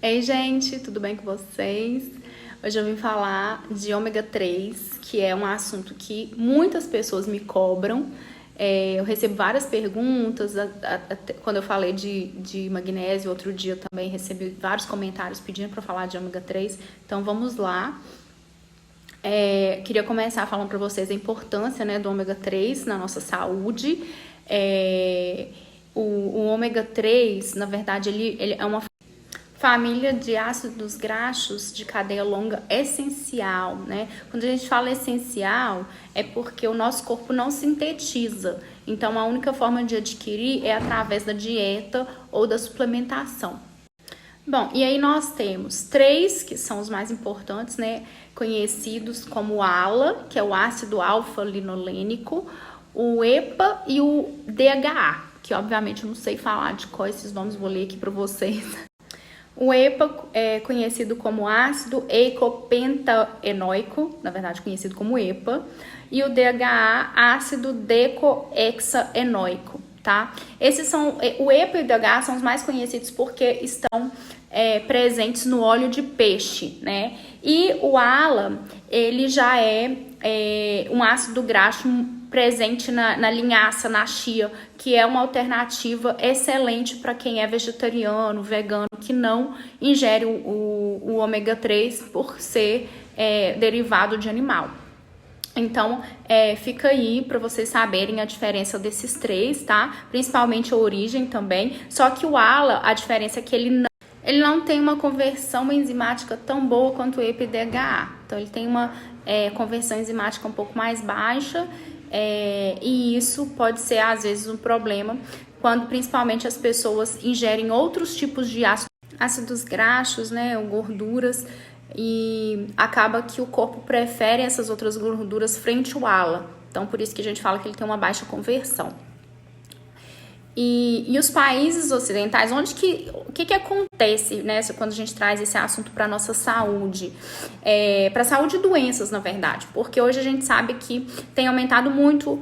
Ei, gente, tudo bem com vocês? Hoje eu vim falar de ômega 3, que é um assunto que muitas pessoas me cobram. Eu recebo várias perguntas, quando eu falei de magnésio, outro dia eu também recebi vários comentários pedindo para falar de ômega 3. Então vamos lá. Queria começar falando para vocês a importância, né, do ômega 3 na nossa saúde. O ômega 3, na verdade, ele é uma família de ácidos graxos de cadeia longa essencial, né? Quando a gente fala essencial, é porque o nosso corpo não sintetiza. Então, a única forma de adquirir é através da dieta ou da suplementação. Bom, e aí nós temos três que são os mais importantes, né? Conhecidos como o ALA, que é o ácido alfa-linolênico, o EPA e o DHA, que obviamente eu não sei falar de quais esses nomes, vou ler aqui para vocês. O EPA é conhecido como ácido eicopentaenoico, na verdade conhecido como EPA, e o DHA, ácido decohexaenoico, tá? O EPA e o DHA são os mais conhecidos porque estão presentes no óleo de peixe, né? E o ALA, ele já é um ácido graxo presente na linhaça, na chia, que é uma alternativa excelente para quem é vegetariano, vegano, que não ingere o ômega 3 por ser derivado de animal. Então, fica aí para vocês saberem a diferença desses três, tá? Principalmente a origem também. Só que o ALA, a diferença é que ele não tem uma conversão enzimática tão boa quanto o EPA e DHA. Então, ele tem uma conversão enzimática um pouco mais baixa. E isso pode ser, às vezes, um problema quando principalmente as pessoas ingerem outros tipos de ácidos graxos, né, ou gorduras, e acaba que o corpo prefere essas outras gorduras frente ao ALA. Então, por isso que a gente fala que ele tem uma baixa conversão. E os países ocidentais, o que acontece, né, quando a gente traz esse assunto para a nossa saúde? Para a saúde e doenças, na verdade, porque hoje a gente sabe que tem aumentado muito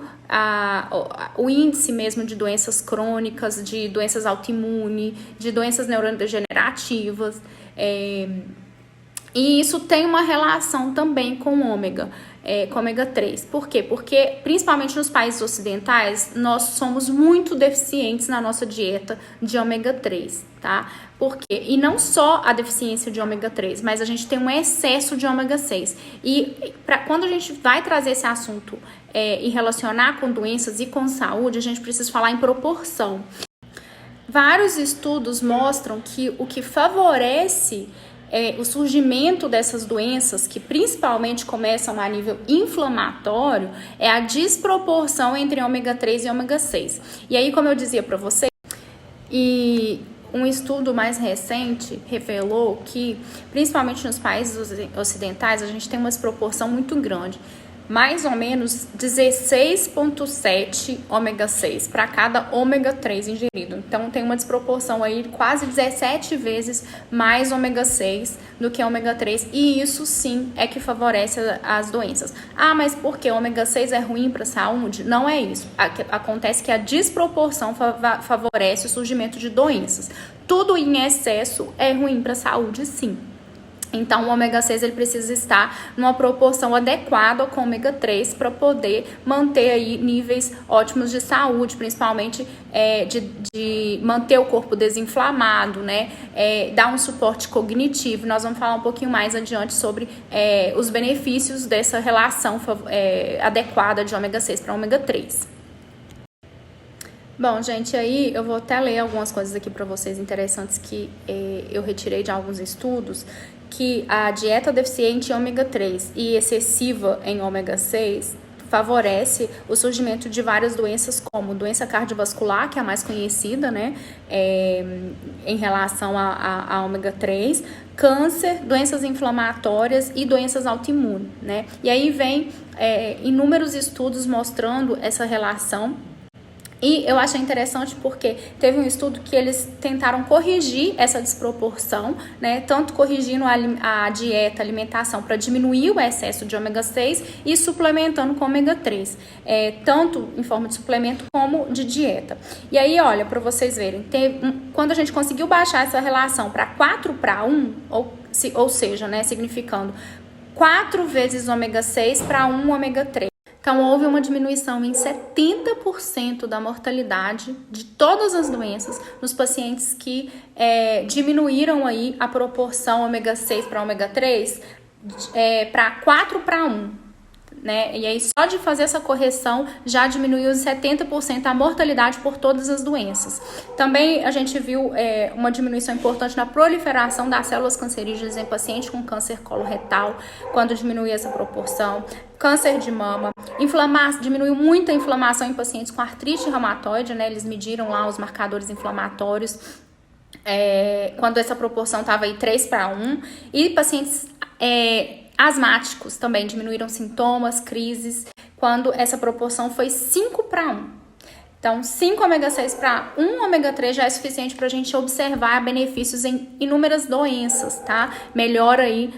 o índice mesmo de doenças crônicas, de doenças autoimunes, de doenças neurodegenerativas, e isso tem uma relação também com o ômega 3. Por quê? Porque, principalmente nos países ocidentais, nós somos muito deficientes na nossa dieta de ômega 3, tá? E não só a deficiência de ômega 3, mas a gente tem um excesso de ômega 6. E quando a gente vai trazer esse assunto e relacionar com doenças e com saúde, a gente precisa falar em proporção. Vários estudos mostram que o que favorece o surgimento dessas doenças, que principalmente começam a nível inflamatório, é a desproporção entre ômega 3 e ômega 6. E aí, como eu dizia para vocês, um estudo mais recente revelou que, principalmente nos países ocidentais, a gente tem uma desproporção muito grande. Mais ou menos 16,7 ômega 6 para cada ômega 3 ingerido. Então, tem uma desproporção aí de quase 17 vezes mais ômega 6 do que ômega 3. E isso, sim, é que favorece as doenças. Ah, mas por que ômega 6 é ruim para a saúde? Não é isso. Acontece que a desproporção favorece o surgimento de doenças. Tudo em excesso é ruim para a saúde, sim. Então, o ômega 6 ele precisa estar numa proporção adequada com o ômega 3 para poder manter aí níveis ótimos de saúde, principalmente de manter o corpo desinflamado, né? Dar um suporte cognitivo. Nós vamos falar um pouquinho mais adiante sobre os benefícios dessa relação adequada de ômega 6 para ômega 3. Bom, gente, aí eu vou até ler algumas coisas aqui para vocês interessantes que eu retirei de alguns estudos, que a dieta deficiente em ômega 3 e excessiva em ômega 6 favorece o surgimento de várias doenças, como doença cardiovascular, que é a mais conhecida, né, em relação a ômega 3, câncer, doenças inflamatórias e doenças autoimunes, né? E aí vem inúmeros estudos mostrando essa relação E eu achei interessante porque teve um estudo que eles tentaram corrigir essa desproporção, né? Tanto corrigindo a dieta, a alimentação para diminuir o excesso de ômega 6 e suplementando com ômega 3, tanto em forma de suplemento como de dieta. E aí, olha, para vocês verem, quando a gente conseguiu baixar essa relação para 4:1, ou seja, né, significando 4 vezes ômega 6 para 1 ômega 3. Então, houve uma diminuição em 70% da mortalidade de todas as doenças nos pacientes que diminuíram aí a proporção ômega 6 para ômega 3 para 4:1. Né? E aí, só de fazer essa correção, já diminuiu 70% a mortalidade por todas as doenças. Também a gente viu uma diminuição importante na proliferação das células cancerígenas em pacientes com câncer coloretal, quando diminui essa proporção. Câncer de mama, diminuiu muito a inflamação em pacientes com artrite reumatoide, né? Eles mediram lá os marcadores inflamatórios, quando essa proporção estava aí 3:1, e pacientes asmáticos também diminuíram sintomas, crises, quando essa proporção foi 5:1. Então, 5 ômega 6 para 1 ômega 3 já é suficiente para a gente observar benefícios em inúmeras doenças, tá? Melhora aí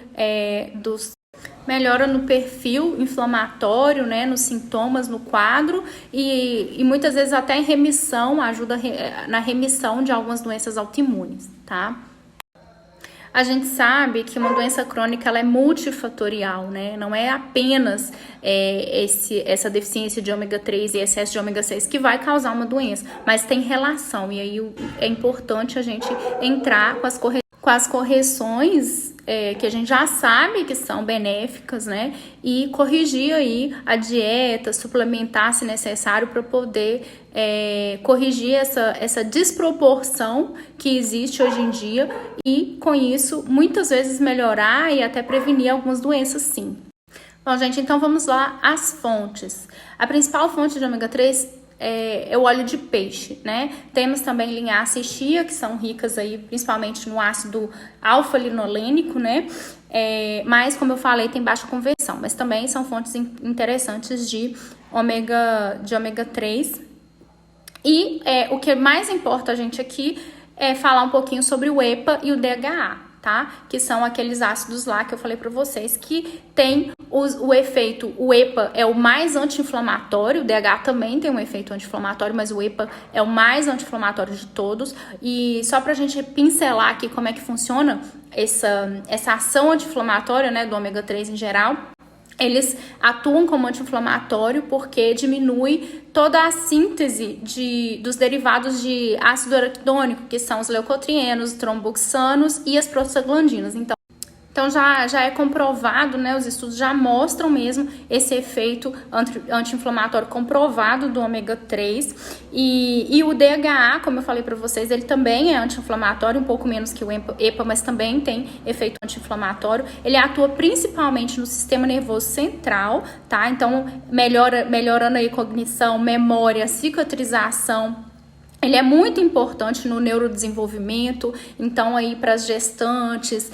melhora no perfil inflamatório, né, nos sintomas, no quadro e muitas vezes até em remissão, ajuda na remissão de algumas doenças autoimunes, tá? A gente sabe que uma doença crônica ela é multifatorial, né? Não é apenas essa deficiência de ômega 3 e excesso de ômega 6 que vai causar uma doença, mas tem relação. E aí é importante a gente entrar com as correções que a gente já sabe que são benéficas, né? E corrigir aí a dieta, suplementar se necessário para poder corrigir essa desproporção que existe hoje em dia e, com isso, muitas vezes melhorar e até prevenir algumas doenças, sim. Bom, gente, então vamos lá às fontes. A principal fonte de ômega 3 é o óleo de peixe, né? Temos também linhaça e chia, que são ricas aí principalmente no ácido alfa-linolênico, né? Mas, como eu falei, tem baixa conversão, mas também são fontes interessantes de ômega 3. E o que mais importa a gente aqui é falar um pouquinho sobre o EPA e o DHA, tá? Que são aqueles ácidos lá que eu falei para vocês que tem o efeito, o EPA é o mais anti-inflamatório, o DHA também tem um efeito anti-inflamatório, mas o EPA é o mais anti-inflamatório de todos. E só pra gente pincelar aqui como é que funciona essa ação anti-inflamatória, né, do ômega 3 em geral, eles atuam como anti-inflamatório porque diminui toda a síntese dos derivados de ácido araquidônico, que são os leucotrienos, os tromboxanos e as prostaglandinas. Então já é comprovado, né? Os estudos já mostram mesmo esse efeito anti-inflamatório comprovado do ômega 3. E o DHA, como eu falei para vocês, ele também é anti-inflamatório, um pouco menos que o EPA, mas também tem efeito anti-inflamatório. Ele atua principalmente no sistema nervoso central, tá? Então melhorando aí cognição, memória, cicatrização. Ele é muito importante no neurodesenvolvimento, então aí para as gestantes,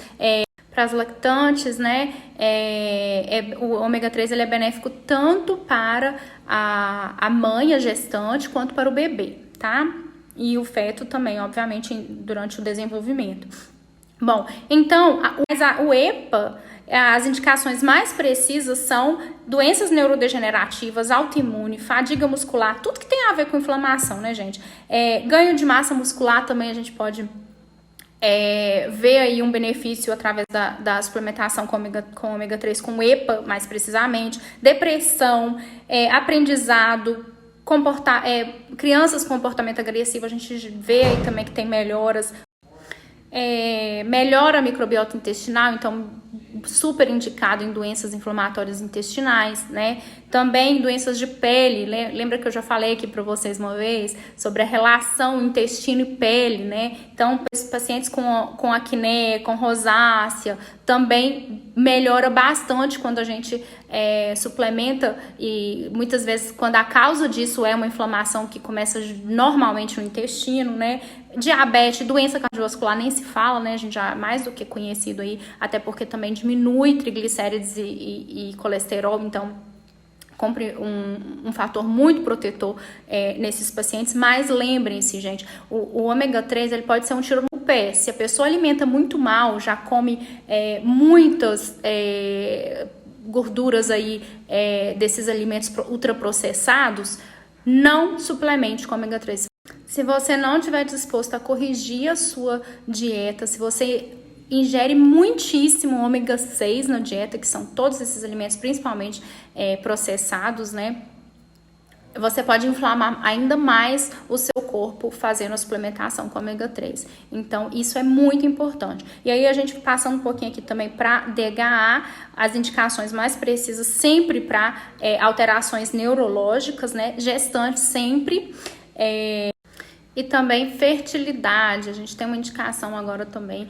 para as lactantes, né? O ômega 3 ele é benéfico tanto para a mãe, a gestante, quanto para o bebê, tá? E o feto também, obviamente, durante o desenvolvimento. Bom, então, o EPA, as indicações mais precisas são doenças neurodegenerativas, autoimune, fadiga muscular, tudo que tem a ver com inflamação, né, gente? Ganho de massa muscular também a gente pode ver aí um benefício através da suplementação com ômega 3, com EPA, mais precisamente, depressão, aprendizado, crianças com comportamento agressivo, a gente vê aí também que tem melhoras, melhora a microbiota intestinal, então super indicado em doenças inflamatórias intestinais, né? Também doenças de pele, lembra que eu já falei aqui para vocês uma vez sobre a relação intestino e pele, né? Então, pacientes com acné, com rosácea, também melhora bastante quando a gente suplementa e muitas vezes quando a causa disso é uma inflamação que começa normalmente no intestino, né? Diabetes, doença cardiovascular nem se fala, né? A gente já é mais do que conhecido aí, até porque também diminui triglicérides e colesterol, então compre um fator muito protetor nesses pacientes, mas lembrem-se, gente, o ômega 3 ele pode ser um tiro no pé. Se a pessoa alimenta muito mal, já come muitas gorduras aí desses alimentos ultraprocessados, não suplemente com ômega 3. Se você não estiver disposto a corrigir a sua dieta, se você ingere muitíssimo ômega 6 na dieta, que são todos esses alimentos, principalmente processados, né? Você pode inflamar ainda mais o seu corpo fazendo a suplementação com ômega 3. Então, isso é muito importante. E aí, a gente passando um pouquinho aqui também para DHA, as indicações mais precisas sempre para alterações neurológicas, né? Gestantes sempre. E também fertilidade. A gente tem uma indicação agora também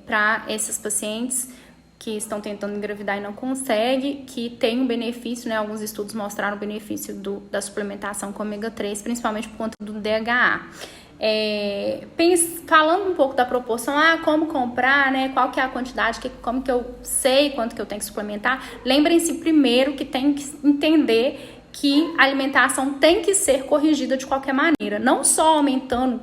para esses pacientes que estão tentando engravidar e não conseguem, que tem um benefício, né? Alguns estudos mostraram o benefício da suplementação com ômega 3, principalmente por conta do DHA. Falando um pouco da proporção, como comprar, né? Qual que é a quantidade, como que eu sei quanto que eu tenho que suplementar? Lembrem-se primeiro que tem que entender que a alimentação tem que ser corrigida de qualquer maneira, não só aumentando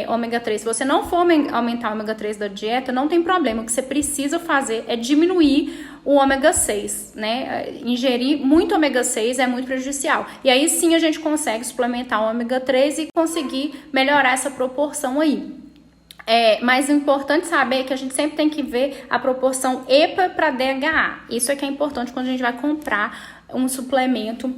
ômega 3. Se você não for aumentar o ômega 3 da dieta, não tem problema. O que você precisa fazer é diminuir o ômega 6, né? Ingerir muito ômega 6 é muito prejudicial. E aí sim a gente consegue suplementar o ômega 3 e conseguir melhorar essa proporção aí. Mas o importante saber é que a gente sempre tem que ver a proporção EPA para DHA. Isso é que é importante quando a gente vai comprar um suplemento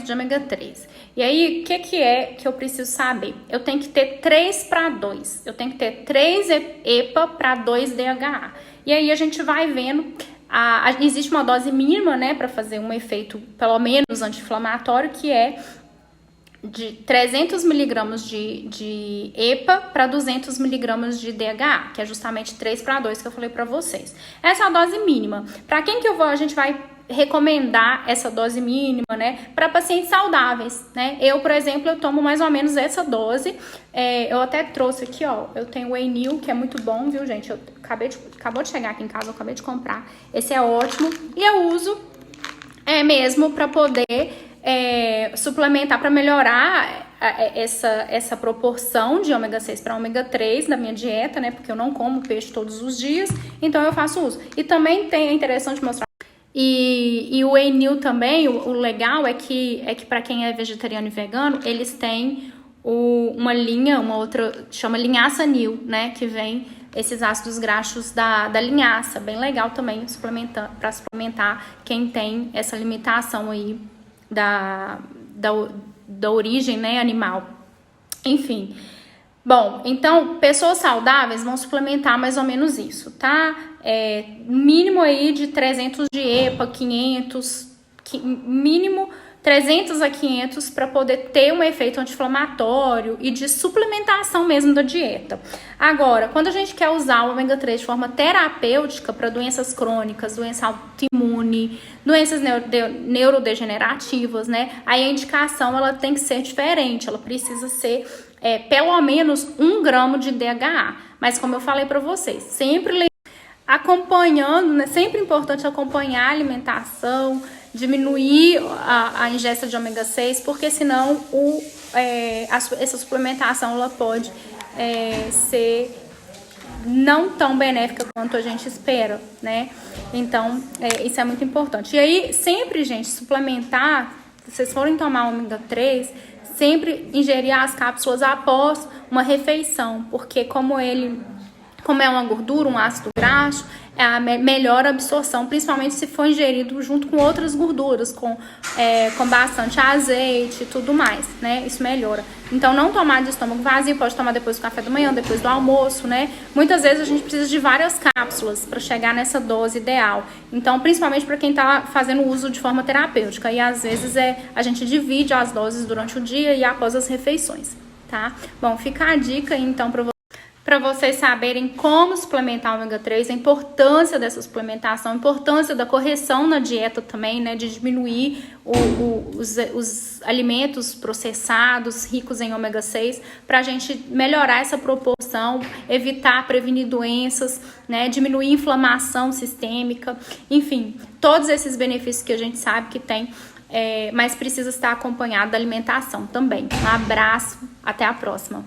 de ômega 3. E aí, o que eu preciso saber? Eu tenho que ter 3:2. Eu tenho que ter 3 EPA para 2 DHA. E aí, a gente vai vendo, existe uma dose mínima, né, para fazer um efeito, pelo menos, anti-inflamatório, que é de 300 miligramas de EPA para 200 miligramas de DHA, que é justamente 3:2 que eu falei para vocês. Essa é a dose mínima. Para quem que a gente vai recomendar essa dose mínima, né, para pacientes saudáveis, né? Eu, por exemplo, eu tomo mais ou menos essa dose. Eu até trouxe aqui, ó, eu tenho o Enil, que é muito bom, viu, gente? Acabou de chegar aqui em casa, eu acabei de comprar. Esse é ótimo e eu uso mesmo para poder suplementar, para melhorar essa proporção de ômega 6 para ômega 3 na minha dieta, né? Porque eu não como peixe todos os dias, então eu faço uso. E também é interessante mostrar. E o Enil também, o legal é que para quem é vegetariano e vegano, eles têm uma outra, chama linhaça Nil, né? Que vem esses ácidos graxos da linhaça, bem legal também para suplementar quem tem essa limitação aí da origem, né, animal. Enfim. Bom, então, pessoas saudáveis vão suplementar mais ou menos isso, tá? Mínimo aí de 300 de EPA, 500, mínimo 300 a 500 para poder ter um efeito anti-inflamatório e de suplementação mesmo da dieta. Agora, quando a gente quer usar o ômega 3 de forma terapêutica para doenças crônicas, doença autoimune, doenças neurodegenerativas, né? Aí a indicação ela tem que ser diferente, ela precisa ser pelo menos 1 grama de DHA. Mas como eu falei para vocês, sempre acompanhando, né? Sempre importante acompanhar a alimentação, diminuir a ingesta de ômega 6, porque senão essa suplementação ela pode ser não tão benéfica quanto a gente espera, né? Então, isso é muito importante. E aí, sempre, gente, suplementar, se vocês forem tomar ômega 3, sempre ingerir as cápsulas após uma refeição, porque como é uma gordura, um ácido graxo, a melhor absorção, principalmente se for ingerido junto com outras gorduras, com bastante azeite e tudo mais, né? Isso melhora. Então, não tomar de estômago vazio, pode tomar depois do café da manhã, depois do almoço, né? Muitas vezes a gente precisa de várias cápsulas para chegar nessa dose ideal. Então, principalmente para quem está fazendo uso de forma terapêutica. E às vezes a gente divide as doses durante o dia e após as refeições, tá? Bom, fica a dica aí, então, para para vocês saberem como suplementar o ômega 3, a importância dessa suplementação, a importância da correção na dieta também, né, de diminuir os alimentos processados ricos em ômega 6, para a gente melhorar essa proporção, evitar, prevenir doenças, né, diminuir inflamação sistêmica, enfim, todos esses benefícios que a gente sabe que tem, mas precisa estar acompanhado da alimentação também. Um abraço, até a próxima.